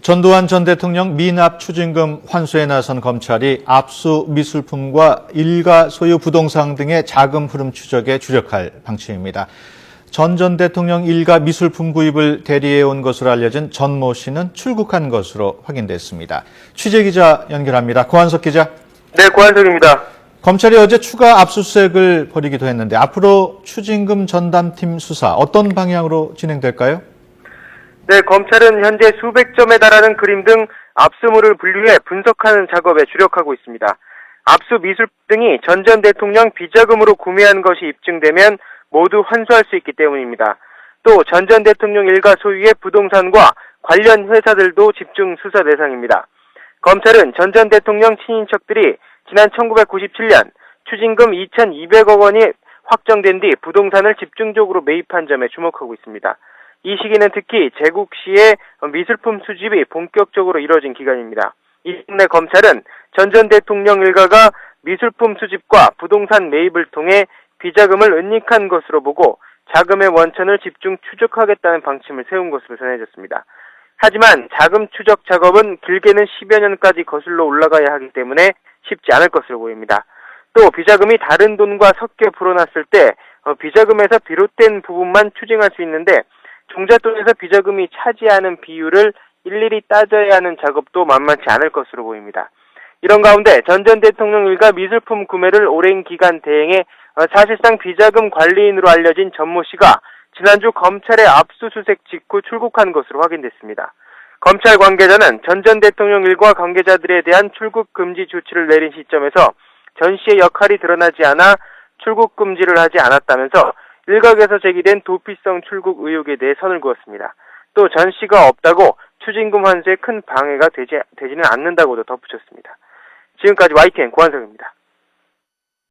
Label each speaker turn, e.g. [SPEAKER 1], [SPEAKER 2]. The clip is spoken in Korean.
[SPEAKER 1] 전두환 전 대통령 미납 추징금 환수에 나선 검찰이 압수 미술품과 일가 소유 부동산 등의 자금 흐름 추적에 주력할 방침입니다. 전 대통령 일가 미술품 구입을 대리해온 것으로 알려진 전모 씨는 출국한 것으로 확인됐습니다. 취재기자 연결합니다. 고한석 기자.
[SPEAKER 2] 네, 고한석입니다.
[SPEAKER 1] 검찰이 어제 추가 압수수색을 벌이기도 했는데 앞으로 추징금 전담팀 수사 어떤 방향으로 진행될까요?
[SPEAKER 2] 네, 검찰은 현재 수백 점에 달하는 그림 등 압수물을 분류해 분석하는 작업에 주력하고 있습니다. 압수 미술 등이 전 대통령 비자금으로 구매한 것이 입증되면 모두 환수할 수 있기 때문입니다. 또 전 대통령 일가 소유의 부동산과 관련 회사들도 집중 수사 대상입니다. 검찰은 전 대통령 친인척들이 지난 1997년 추징금 2,200억 원이 확정된 뒤 부동산을 집중적으로 매입한 점에 주목하고 있습니다. 이 시기는 특히 제국 시의 미술품 수집이 본격적으로 이뤄진 기간입니다. 이 때문에 검찰은 전 대통령 일가가 미술품 수집과 부동산 매입을 통해 비자금을 은닉한 것으로 보고 자금의 원천을 집중 추적하겠다는 방침을 세운 것으로 전해졌습니다. 하지만 자금 추적 작업은 길게는 10여 년까지 거슬러 올라가야 하기 때문에 쉽지 않을 것으로 보입니다. 또 비자금이 다른 돈과 섞여 불어났을 때 비자금에서 비롯된 부분만 추징할 수 있는데 종잣돈에서 비자금이 차지하는 비율을 일일이 따져야 하는 작업도 만만치 않을 것으로 보입니다. 이런 가운데 전 대통령 일가 미술품 구매를 오랜 기간 대행해 사실상 비자금 관리인으로 알려진 전모 씨가 지난주 검찰의 압수수색 직후 출국한 것으로 확인됐습니다. 검찰 관계자는 전 대통령 일가 관계자들에 대한 출국 금지 조치를 내린 시점에서 전 씨의 역할이 드러나지 않아 출국 금지를 하지 않았다면서 일각에서 제기된 도피성 출국 의혹에 대해 선을 그었습니다. 또 전 씨가 없다고 추징금 환수에 큰 방해가 되지는 않는다고도 덧붙였습니다. 지금까지 YTN 고한석입니다.